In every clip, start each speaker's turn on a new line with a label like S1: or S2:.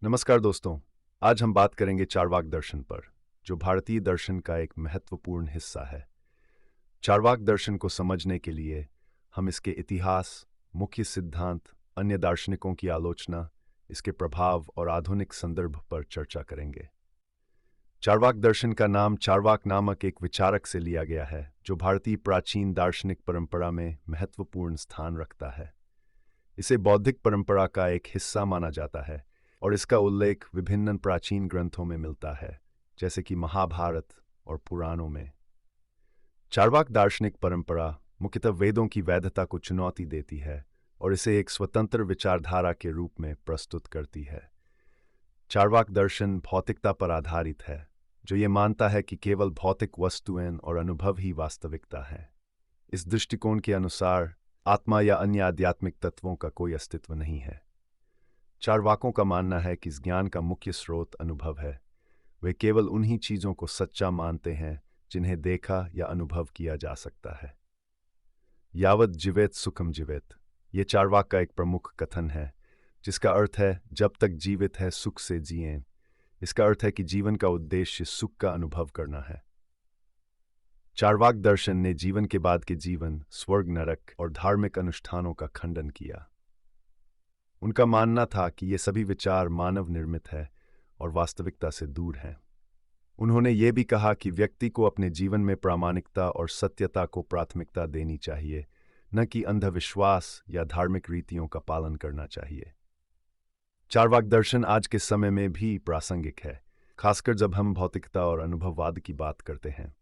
S1: नमस्कार दोस्तों। आज हम बात करेंगे चार्वाक दर्शन पर, जो भारतीय दर्शन का एक महत्वपूर्ण हिस्सा है। चार्वाक दर्शन को समझने के लिए हम इसके इतिहास, मुख्य सिद्धांत, अन्य दार्शनिकों की आलोचना, इसके प्रभाव और आधुनिक संदर्भ पर चर्चा करेंगे। चार्वाक दर्शन का नाम चार्वाक नामक एक विचारक से लिया गया है, जो भारतीय प्राचीन दार्शनिक परंपरा में महत्वपूर्ण स्थान रखता है। इसे बौद्धिक परंपरा का एक हिस्सा माना जाता है और इसका उल्लेख विभिन्न प्राचीन ग्रंथों में मिलता है, जैसे कि महाभारत और पुराणों में। चार्वाक दार्शनिक परंपरा मुख्यतः वेदों की वैधता को चुनौती देती है और इसे एक स्वतंत्र विचारधारा के रूप में प्रस्तुत करती है। चार्वाक दर्शन भौतिकता पर आधारित है, जो ये मानता है कि केवल भौतिक वस्तुएं और अनुभव ही वास्तविकता है। इस दृष्टिकोण के अनुसार आत्मा या अन्य आध्यात्मिक तत्वों का कोई अस्तित्व नहीं है। चार्वाकों का मानना है कि इस ज्ञान का मुख्य स्रोत अनुभव है। वे केवल उन्हीं चीजों को सच्चा मानते हैं जिन्हें देखा या अनुभव किया जा सकता है। यावत जीवेत सुखम जीवेत, ये चार्वाक का एक प्रमुख कथन है, जिसका अर्थ है जब तक जीवित है सुख से जिएं। इसका अर्थ है कि जीवन का उद्देश्य सुख का अनुभव करना है। चार्वाक दर्शन ने जीवन के बाद के जीवन, स्वर्ग, नरक और धार्मिक अनुष्ठानों का खंडन किया। उनका मानना था कि ये सभी विचार मानव निर्मित है और वास्तविकता से दूर हैं। उन्होंने ये भी कहा कि व्यक्ति को अपने जीवन में प्रामाणिकता और सत्यता को प्राथमिकता देनी चाहिए, न कि अंधविश्वास या धार्मिक रीतियों का पालन करना चाहिए। चार्वाक दर्शन आज के समय में भी प्रासंगिक है, खासकर जब हम भौतिकता और अनुभववाद की बात करते हैं।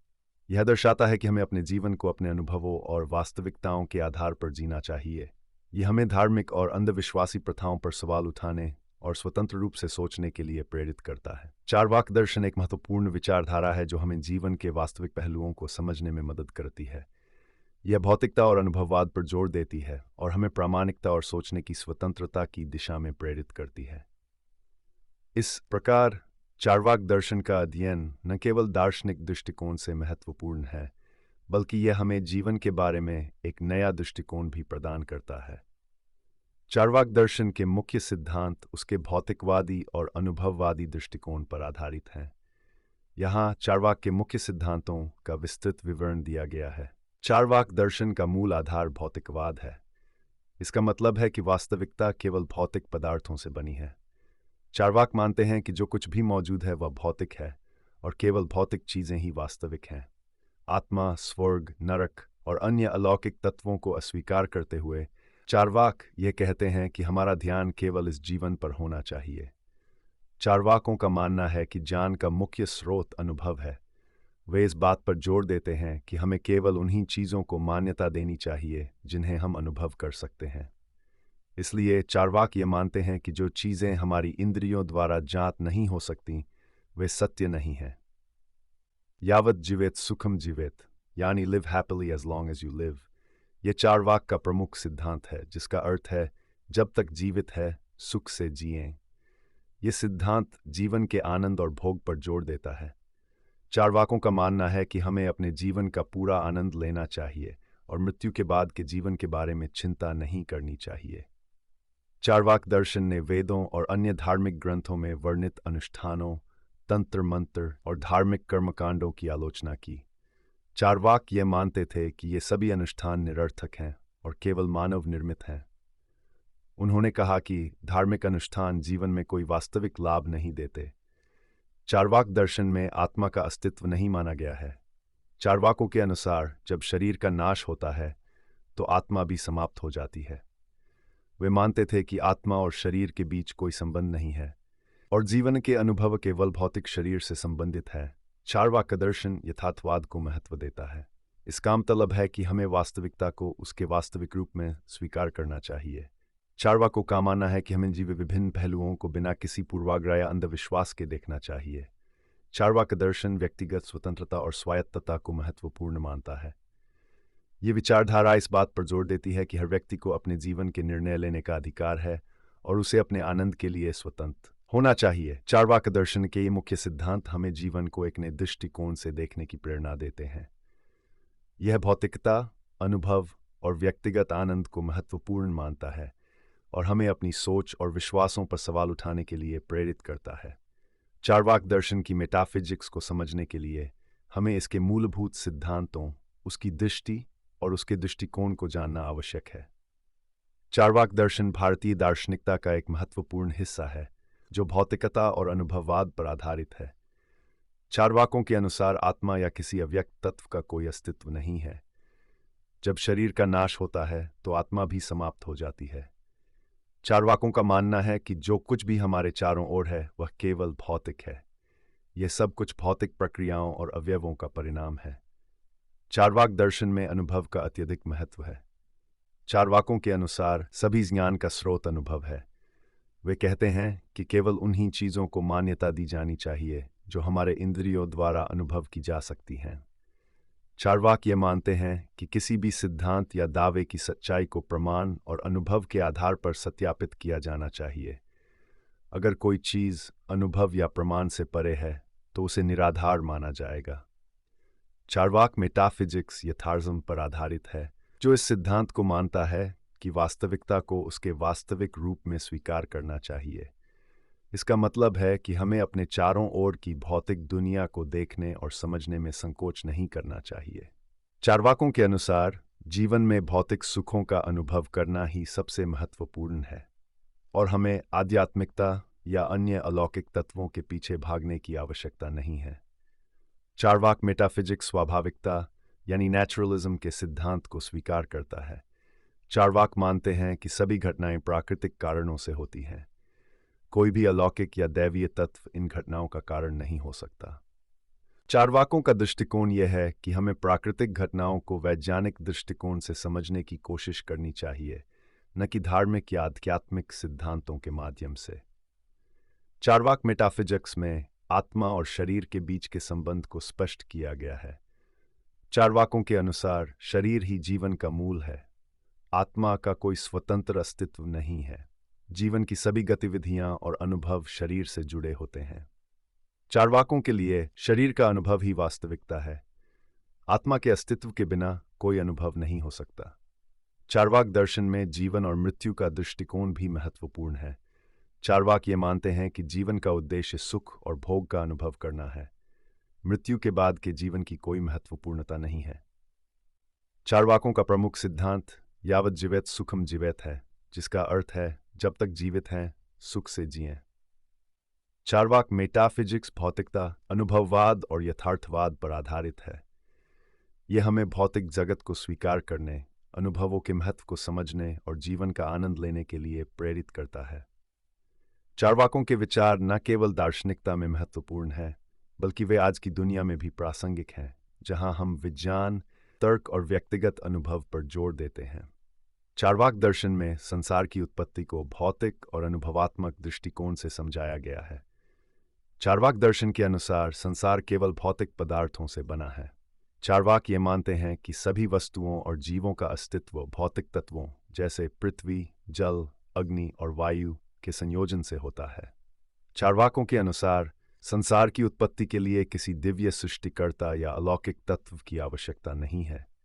S1: यह दर्शाता है कि हमें अपने जीवन को अपने अनुभवों और वास्तविकताओं के आधार पर जीना चाहिए। यह हमें धार्मिक और अंधविश्वासी प्रथाओं पर सवाल उठाने और स्वतंत्र रूप से सोचने के लिए प्रेरित करता है। चार्वाक दर्शन एक महत्वपूर्ण विचारधारा है जो हमें जीवन के वास्तविक पहलुओं को समझने में मदद करती है। यह भौतिकता और अनुभववाद पर जोर देती है और हमें प्रामाणिकता और सोचने की स्वतंत्रता की दिशा में प्रेरित करती है। इस प्रकार चार्वाक दर्शन का अध्ययन न केवल दार्शनिक दृष्टिकोण से महत्वपूर्ण है, बल्कि यह हमें जीवन के बारे में एक नया दृष्टिकोण भी प्रदान करता है। चार्वाक दर्शन के मुख्य सिद्धांत उसके भौतिकवादी और अनुभववादी दृष्टिकोण पर आधारित हैं। यहाँ चार्वाक के मुख्य सिद्धांतों का विस्तृत विवरण दिया गया है। चार्वाक दर्शन का मूल आधार भौतिकवाद है। इसका मतलब है कि वास्तविकता केवल भौतिक पदार्थों से बनी है। चार्वाक मानते हैं कि जो कुछ भी मौजूद है वह भौतिक है और केवल भौतिक चीजें ही वास्तविक हैं। आत्मा, स्वर्ग, नरक और अन्य अलौकिक तत्वों को अस्वीकार करते हुए चार्वाक ये कहते हैं कि हमारा ध्यान केवल इस जीवन पर होना चाहिए। चार्वाकों का मानना है कि ज्ञान का मुख्य स्रोत अनुभव है। वे इस बात पर जोर देते हैं कि हमें केवल उन्हीं चीज़ों को मान्यता देनी चाहिए जिन्हें हम अनुभव कर सकते हैं। इसलिए चार्वाक ये मानते हैं कि जो चीज़ें हमारी इंद्रियों द्वारा ज्ञात नहीं हो सकती, वे सत्य नहीं हैं। यावत जीवेत सुखम जीवेत, यानी live happily as long as you live, ये चार्वाक का प्रमुख सिद्धांत है, जिसका अर्थ है जब तक जीवित है सुख से जिएं। ये सिद्धांत जीवन के आनंद और भोग पर जोर देता है। चार्वाकों का मानना है कि हमें अपने जीवन का पूरा आनंद लेना चाहिए और मृत्यु के बाद के जीवन के बारे में चिंता नहीं करनी चाहिए। चार्वाक दर्शन ने वेदों और अन्य धार्मिक ग्रंथों में वर्णित अनुष्ठानों, तंत्र मंत्र और धार्मिक कर्मकांडों की आलोचना की। चार्वाक ये मानते थे कि ये सभी अनुष्ठान निरर्थक हैं और केवल मानव निर्मित हैं। उन्होंने कहा कि धार्मिक अनुष्ठान जीवन में कोई वास्तविक लाभ नहीं देते। चार्वाक दर्शन में आत्मा का अस्तित्व नहीं माना गया है। चार्वाकों के अनुसार जब शरीर का नाश होता है तो आत्मा भी समाप्त हो जाती है। वे मानते थे कि आत्मा और शरीर के बीच कोई संबंध नहीं है और जीवन के अनुभव केवल भौतिक शरीर से संबंधित है। चार्वाक दर्शन यथार्थवाद को महत्व देता है। इसका मतलब है कि हमें वास्तविकता को उसके वास्तविक रूप में स्वीकार करना चाहिए। चार्वाकों का मानना है कि हमें जीवन विभिन्न पहलुओं को बिना किसी पूर्वाग्रह या अंधविश्वास के देखना चाहिए। चार्वाक दर्शन व्यक्तिगत स्वतंत्रता और स्वायत्तता को महत्वपूर्ण मानता है। ये विचारधारा इस बात पर जोर देती है कि हर व्यक्ति को अपने जीवन के निर्णय लेने का अधिकार है और उसे अपने आनंद के लिए स्वतंत्र होना चाहिए। चार्वाक दर्शन के ये मुख्य सिद्धांत हमें जीवन को एक नए दृष्टिकोण से देखने की प्रेरणा देते हैं। यह भौतिकता, अनुभव और व्यक्तिगत आनंद को महत्वपूर्ण मानता है और हमें अपनी सोच और विश्वासों पर सवाल उठाने के लिए प्रेरित करता है। चार्वाक दर्शन की मेटाफिजिक्स को समझने के लिए हमें इसके मूलभूत सिद्धांतों, उसकी दृष्टि और उसके दृष्टिकोण को जानना आवश्यक है। चार्वाक दर्शन भारतीय दार्शनिकता का एक महत्वपूर्ण हिस्सा है जो भौतिकता और अनुभववाद पर आधारित है। चार्वाकों के अनुसार आत्मा या किसी अव्यक्त तत्व का कोई अस्तित्व नहीं है। जब शरीर का नाश होता है तो आत्मा भी समाप्त हो जाती है। चार्वाकों का मानना है कि जो कुछ भी हमारे चारों ओर है वह केवल भौतिक है। यह सब कुछ भौतिक प्रक्रियाओं और अवयवों का परिणाम है। चार्वाक दर्शन में अनुभव का अत्यधिक महत्व है। चार्वाकों के अनुसार सभी ज्ञान का स्रोत अनुभव है। वे कहते हैं कि केवल उन्हीं चीज़ों को मान्यता दी जानी चाहिए जो हमारे इंद्रियों द्वारा अनुभव की जा सकती हैं। चार्वाक ये मानते हैं कि किसी भी सिद्धांत या दावे की सच्चाई को प्रमाण और अनुभव के आधार पर सत्यापित किया जाना चाहिए। अगर कोई चीज़ अनुभव या प्रमाण से परे है तो उसे निराधार माना जाएगा। चार्वाक मेटाफिजिक्स यथार्थम पर आधारित है, जो इस सिद्धांत को मानता है कि वास्तविकता को उसके वास्तविक रूप में स्वीकार करना चाहिए। इसका मतलब है कि हमें अपने चारों ओर की भौतिक दुनिया को देखने और समझने में संकोच नहीं करना चाहिए। चार्वाकों के अनुसार जीवन में भौतिक सुखों का अनुभव करना ही सबसे महत्वपूर्ण है और हमें आध्यात्मिकता या अन्य अलौकिक तत्वों के पीछे भागने की आवश्यकता नहीं है। चार्वाक मेटाफिजिक्स स्वाभाविकता यानी नेचुरलिज्म के सिद्धांत को स्वीकार करता है। चार्वाक मानते हैं कि सभी घटनाएं प्राकृतिक कारणों से होती हैं। कोई भी अलौकिक या दैवीय तत्व इन घटनाओं का कारण नहीं हो सकता। चार्वाकों का दृष्टिकोण यह है कि हमें प्राकृतिक घटनाओं को वैज्ञानिक दृष्टिकोण से समझने की कोशिश करनी चाहिए, न कि धार्मिक या आध्यात्मिक सिद्धांतों के माध्यम से। चार्वाक मेटाफिजिक्स में आत्मा और शरीर के बीच के संबंध को स्पष्ट किया गया है। चार्वाकों के अनुसार शरीर ही जीवन का मूल है। आत्मा का कोई स्वतंत्र अस्तित्व नहीं है। जीवन की सभी गतिविधियां और अनुभव शरीर से जुड़े होते हैं। चार्वाकों के लिए शरीर का अनुभव ही वास्तविकता है। आत्मा के अस्तित्व के बिना कोई अनुभव नहीं हो सकता। चार्वाक दर्शन में जीवन और मृत्यु का दृष्टिकोण भी महत्वपूर्ण है। चार्वाक ये मानते हैं कि जीवन का उद्देश्य सुख और भोग का अनुभव करना है। मृत्यु के बाद के जीवन की कोई महत्वपूर्णता नहीं है। चार्वाकों का प्रमुख सिद्धांत यावत जीवेत सुखम जीवेत है, जिसका अर्थ है जब तक जीवित हैं सुख से जिएं। चार्वाक मेटाफिजिक्स भौतिकता, अनुभववाद और यथार्थवाद पर आधारित है। यह हमें भौतिक जगत को स्वीकार करने, अनुभवों के महत्व को समझने और जीवन का आनंद लेने के लिए प्रेरित करता है। चार्वाकों के विचार न केवल दार्शनिकता में महत्वपूर्ण हैं, बल्कि वे आज की दुनिया में भी प्रासंगिक हैं, जहां हम विज्ञान, तर्क और व्यक्तिगत अनुभव पर जोर देते हैं। चार्वाक दर्शन में संसार की उत्पत्ति को भौतिक और अनुभवात्मक दृष्टिकोण से समझाया गया है। चार्वाक दर्शन के अनुसार संसार केवल भौतिक पदार्थों से बना है। चार्वाक ये मानते हैं कि सभी वस्तुओं और जीवों का अस्तित्व भौतिक तत्वों जैसे पृथ्वी, जल, अग्नि और वायु के संयोजन से होता है। चार्वाकों के अनुसार संसार की उत्पत्ति के लिए किसी दिव्य सृष्टिकर्ता या अलौकिक तत्व की आवश्यकता नहीं है।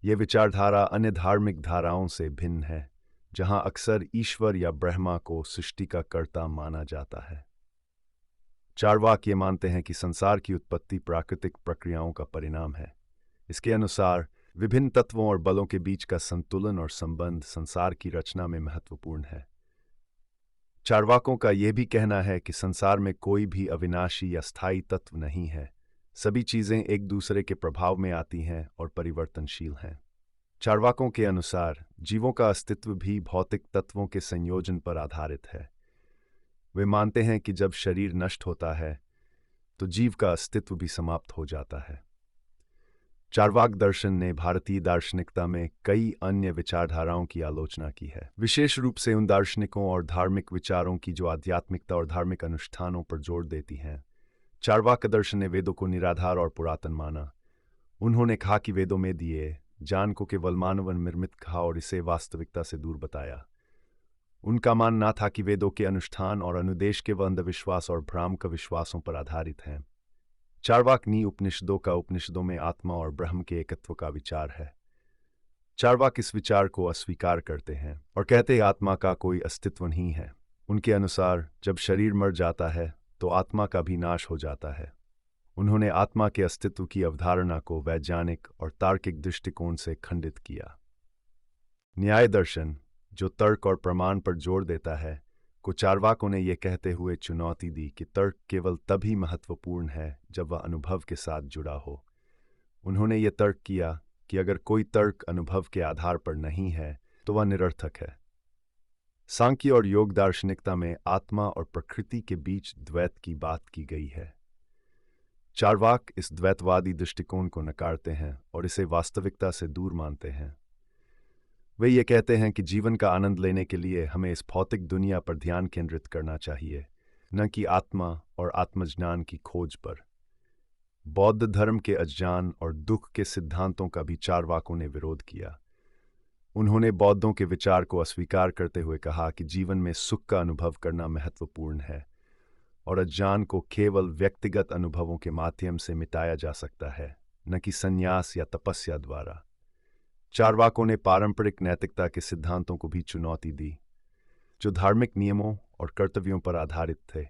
S1: यह विचारधारा अन्य धार्मिक धाराओं से भिन्न है, जहां अक्सर ईश्वर या ब्रह्मा को सृष्टि का कर्ता माना जाता है। चार्वाक ये मानते हैं कि संसार की उत्पत्ति प्राकृतिक प्रक्रियाओं का परिणाम है। इसके अनुसार विभिन्न तत्वों और बलों के बीच का संतुलन और संबंध संसार की रचना में महत्वपूर्ण है। चार्वाकों का यह भी कहना है कि संसार में कोई भी अविनाशी या स्थायी तत्व नहीं है। सभी चीजें एक दूसरे के प्रभाव में आती हैं और परिवर्तनशील हैं। चार्वाकों के अनुसार जीवों का अस्तित्व भी भौतिक तत्वों के संयोजन पर आधारित है। वे मानते हैं कि जब शरीर नष्ट होता है तो जीव का अस्तित्व भी समाप्त हो जाता है। चार्वाक दर्शन ने भारतीय दार्शनिकता में कई अन्य विचारधाराओं की आलोचना की है, विशेष रूप से उन दार्शनिकों और धार्मिक विचारों की जो आध्यात्मिकता और धार्मिक अनुष्ठानों पर जोर देती हैं। चार्वाक दर्शन ने वेदों को निराधार और पुरातन माना। उन्होंने कहा कि वेदों में दिए ज्ञान को केवल मानव निर्मित कहा और इसे वास्तविकता से दूर बताया। उनका मानना था कि वेदों के अनुष्ठान और अनुदेश केवल अंधविश्वास और भ्रामक विश्वासों पर आधारित हैं। चार्वाक उपनिषदों में आत्मा और ब्रह्म के एकत्व का विचार है। चार्वाक इस विचार को अस्वीकार करते हैं और कहते हैं आत्मा का कोई अस्तित्व नहीं है। उनके अनुसार जब शरीर मर जाता है तो आत्मा का भी नाश हो जाता है। उन्होंने आत्मा के अस्तित्व की अवधारणा को वैज्ञानिक और तार्किक दृष्टिकोण से खंडित किया। न्याय दर्शन, जो तर्क और प्रमाण पर जोर देता है, को चार्वाकों ने यह कहते हुए चुनौती दी कि तर्क केवल तभी महत्वपूर्ण है जब वह अनुभव के साथ जुड़ा हो। उन्होंने ये तर्क किया कि अगर कोई तर्क अनुभव के आधार पर नहीं है तो वह निरर्थक है। सांख्य और योग दार्शनिकता में आत्मा और प्रकृति के बीच द्वैत की बात की गई है। चार्वाक इस द्वैतवादी दृष्टिकोण को नकारते हैं और इसे वास्तविकता से दूर मानते हैं। वे ये कहते हैं कि जीवन का आनंद लेने के लिए हमें इस भौतिक दुनिया पर ध्यान केंद्रित करना चाहिए, न कि आत्मा और आत्मज्ञान की खोज पर। बौद्ध धर्म के अज्ञान और दुख के सिद्धांतों का भी चार्वाकों ने विरोध किया। उन्होंने बौद्धों के विचार को अस्वीकार करते हुए कहा कि जीवन में सुख का अनुभव करना महत्वपूर्ण है और अज्ञान को केवल व्यक्तिगत अनुभवों के माध्यम से मिटाया जा सकता है, न कि संन्यास या तपस्या द्वारा। चार्वाकों ने पारंपरिक नैतिकता के सिद्धांतों को भी चुनौती दी, जो धार्मिक नियमों और कर्तव्यों पर आधारित थे।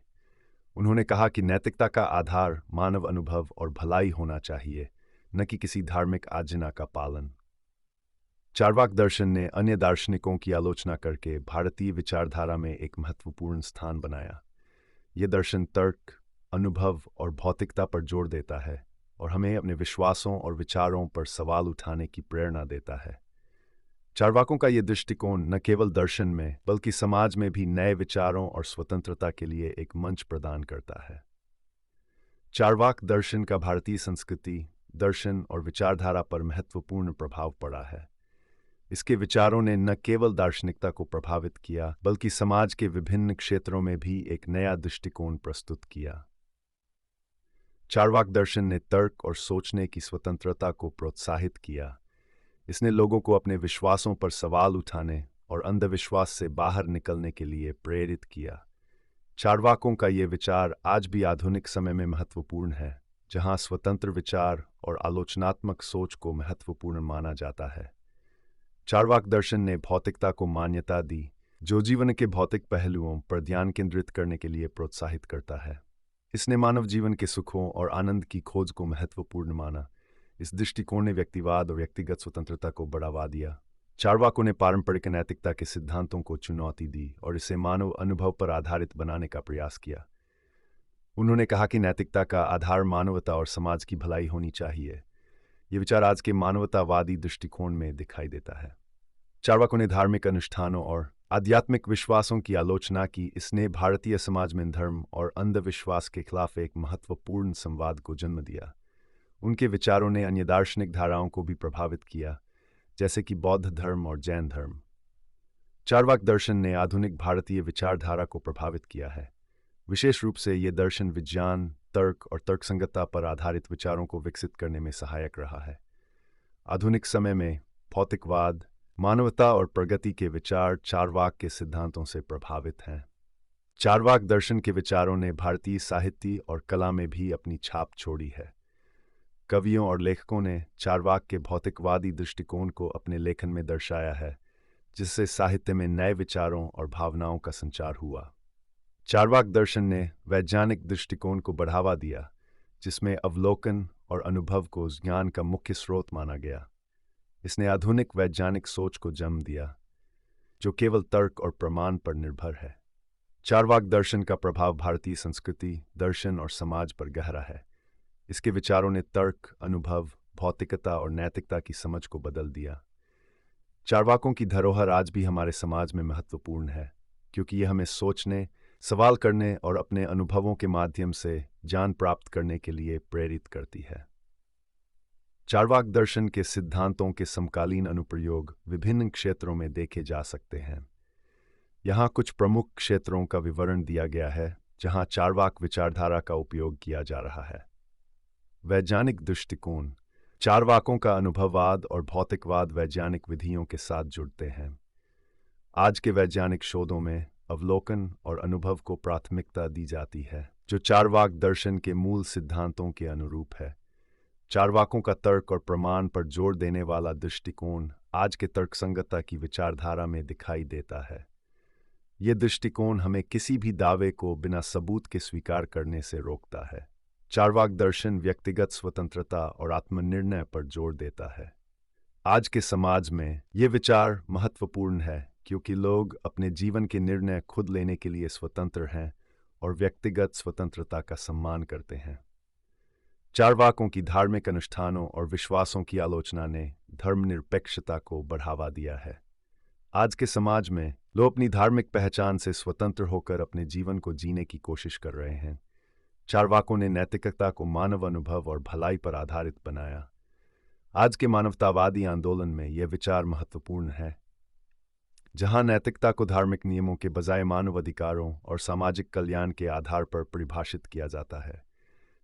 S1: उन्होंने कहा कि नैतिकता का आधार मानव अनुभव और भलाई होना चाहिए, न कि किसी धार्मिक आज्ञा का पालन। चार्वाक दर्शन ने अन्य दार्शनिकों की आलोचना करके भारतीय विचारधारा में एक महत्वपूर्ण स्थान बनाया। यह दर्शन तर्क, अनुभव और भौतिकता पर जोर देता है और हमें अपने विश्वासों और विचारों पर सवाल उठाने की प्रेरणा देता है। चार्वाकों का यह दृष्टिकोण न केवल दर्शन में बल्कि समाज में भी नए विचारों और स्वतंत्रता के लिए एक मंच प्रदान करता है। चार्वाक दर्शन का भारतीय संस्कृति, दर्शन और विचारधारा पर महत्वपूर्ण प्रभाव पड़ा है। इसके विचारों ने न केवल दार्शनिकता को प्रभावित किया बल्कि समाज के विभिन्न क्षेत्रों में भी एक नया दृष्टिकोण प्रस्तुत किया। चार्वाक दर्शन ने तर्क और सोचने की स्वतंत्रता को प्रोत्साहित किया। इसने लोगों को अपने विश्वासों पर सवाल उठाने और अंधविश्वास से बाहर निकलने के लिए प्रेरित किया। चार्वाकों का ये विचार आज भी आधुनिक समय में महत्वपूर्ण है, जहां स्वतंत्र विचार और आलोचनात्मक सोच को महत्वपूर्ण माना जाता है। चार्वाक दर्शन ने भौतिकता को मान्यता दी, जो जीवन के भौतिक पहलुओं पर ध्यान केंद्रित करने के लिए प्रोत्साहित करता है। इसने मानव जीवन के सुखों और आनंद की खोज को महत्वपूर्ण माना। इस दृष्टिकोण ने व्यक्तिवाद और व्यक्तिगत स्वतंत्रता को बढ़ावा दिया। चार्वाकों ने पारंपरिक नैतिकता के सिद्धांतों को चुनौती दी और इसे मानव अनुभव पर आधारित बनाने का प्रयास किया। उन्होंने कहा कि नैतिकता का आधार मानवता और समाज की भलाई होनी चाहिए। ये विचार आज के मानवतावादी दृष्टिकोण में दिखाई देता है। चार्वाकों ने धार्मिक अनुष्ठानों और आध्यात्मिक विश्वासों की आलोचना की। इसने भारतीय समाज में धर्म और अंधविश्वास के खिलाफ एक महत्वपूर्ण संवाद को जन्म दिया। उनके विचारों ने अन्य दार्शनिक धाराओं को भी प्रभावित किया, जैसे कि बौद्ध धर्म और जैन धर्म। चार्वाक दर्शन ने आधुनिक भारतीय विचारधारा को प्रभावित किया है। विशेष रूप से ये दर्शन विज्ञान, तर्क और तर्कसंगतता पर आधारित विचारों को विकसित करने में सहायक रहा है। आधुनिक समय में भौतिकवाद, मानवता और प्रगति के विचार चार्वाक के सिद्धांतों से प्रभावित हैं। चार्वाक दर्शन के विचारों ने भारतीय साहित्य और कला में भी अपनी छाप छोड़ी है। कवियों और लेखकों ने चार्वाक के भौतिकवादी दृष्टिकोण को अपने लेखन में दर्शाया है, जिससे साहित्य में नए विचारों और भावनाओं का संचार हुआ। चार्वाक दर्शन ने वैज्ञानिक दृष्टिकोण को बढ़ावा दिया, जिसमें अवलोकन और अनुभव को ज्ञान का मुख्य स्रोत माना गया। इसने आधुनिक वैज्ञानिक सोच को जन्म दिया, जो केवल तर्क और प्रमाण पर निर्भर है। चार्वाक दर्शन का प्रभाव भारतीय संस्कृति, दर्शन और समाज पर गहरा है। इसके विचारों ने तर्क, अनुभव, भौतिकता और नैतिकता की समझ को बदल दिया। चार्वाकों की धरोहर आज भी हमारे समाज में महत्वपूर्ण है, क्योंकि यह हमें सोचने, सवाल करने और अपने अनुभवों के माध्यम से ज्ञान प्राप्त करने के लिए प्रेरित करती है। चार्वाक दर्शन के सिद्धांतों के समकालीन अनुप्रयोग विभिन्न क्षेत्रों में देखे जा सकते हैं। यहाँ कुछ प्रमुख क्षेत्रों का विवरण दिया गया है जहाँ चार्वाक विचारधारा का उपयोग किया जा रहा है। वैज्ञानिक दृष्टिकोण। चार्वाकों का अनुभववाद और भौतिकवाद वैज्ञानिक विधियों के साथ जुड़ते हैं। आज के वैज्ञानिक शोधों में अवलोकन और अनुभव को प्राथमिकता दी जाती है, जो चार्वाक दर्शन के मूल सिद्धांतों के अनुरूप है। चार्वाकों का तर्क और प्रमाण पर जोर देने वाला दृष्टिकोण आज के तर्कसंगतता की विचारधारा में दिखाई देता है। यह दृष्टिकोण हमें किसी भी दावे को बिना सबूत के स्वीकार करने से रोकता है। चार्वाक दर्शन व्यक्तिगत स्वतंत्रता और आत्मनिर्णय पर जोर देता है। आज के समाज में यह विचार महत्वपूर्ण है क्योंकि लोग अपने जीवन के निर्णय खुद लेने के लिए स्वतंत्र हैं और व्यक्तिगत स्वतंत्रता का सम्मान करते हैं। चार्वाकों की धार्मिक अनुष्ठानों और विश्वासों की आलोचना ने धर्मनिरपेक्षता को बढ़ावा दिया है। आज के समाज में लोग अपनी धार्मिक पहचान से स्वतंत्र होकर अपने जीवन को जीने की कोशिश कर रहे हैं। चार्वाकों ने नैतिकता को मानव अनुभव और भलाई पर आधारित बनाया। आज के मानवतावादी आंदोलन में यह विचार महत्वपूर्ण है, जहां नैतिकता को धार्मिक नियमों के बजाय मानव अधिकारों और सामाजिक कल्याण के आधार पर परिभाषित किया जाता है।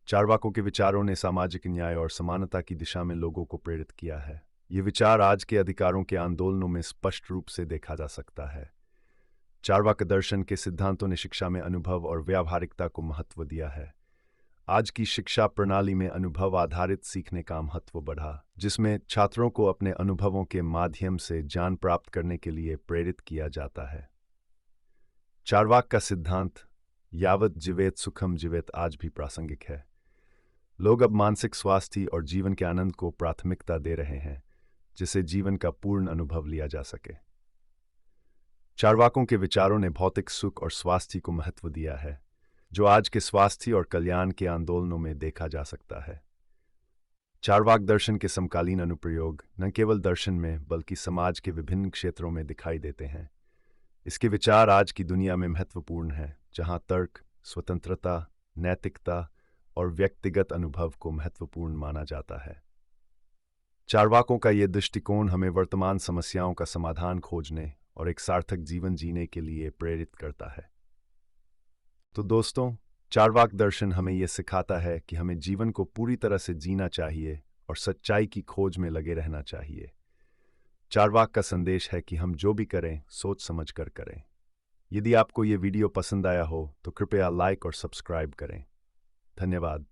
S1: चार्वाकों के विचारों ने सामाजिक न्याय और समानता की दिशा में लोगों को प्रेरित किया है। ये विचार आज के अधिकारों के आंदोलनों में स्पष्ट रूप से देखा जा सकता है। चार्वाक दर्शन के सिद्धांतों ने शिक्षा में अनुभव और व्यावहारिकता को महत्व दिया है। आज की शिक्षा प्रणाली में अनुभव आधारित सीखने का महत्व बढ़ा, जिसमें छात्रों को अपने अनुभवों के माध्यम से ज्ञान प्राप्त करने के लिए प्रेरित किया जाता है। चार्वाक का सिद्धांत यावत् जीवेत सुखम जीवेत आज भी प्रासंगिक है। लोग अब मानसिक स्वास्थ्य और जीवन के आनंद को प्राथमिकता दे रहे हैं, जिससे जीवन का पूर्ण अनुभव लिया जा सके। चार्वाकों के विचारों ने भौतिक सुख और स्वास्थ्य को महत्व दिया है, जो आज के स्वास्थ्य और कल्याण के आंदोलनों में देखा जा सकता है। चार्वाक दर्शन के समकालीन अनुप्रयोग न केवल दर्शन में बल्कि समाज के विभिन्न क्षेत्रों में दिखाई देते हैं। इसके विचार आज की दुनिया में महत्वपूर्ण हैं, जहां तर्क, स्वतंत्रता, नैतिकता और व्यक्तिगत अनुभव को महत्वपूर्ण माना जाता है। चार्वाकों का यह दृष्टिकोण हमें वर्तमान समस्याओं का समाधान खोजने और एक सार्थक जीवन जीने के लिए प्रेरित करता है। तो दोस्तों, चार्वाक दर्शन हमें यह सिखाता है कि हमें जीवन को पूरी तरह से जीना चाहिए और सच्चाई की खोज में लगे रहना चाहिए। चार्वाक का संदेश है कि हम जो भी करें, सोच समझ कर करें। यदि आपको ये वीडियो पसंद आया हो तो कृपया लाइक और सब्सक्राइब करें। धन्यवाद।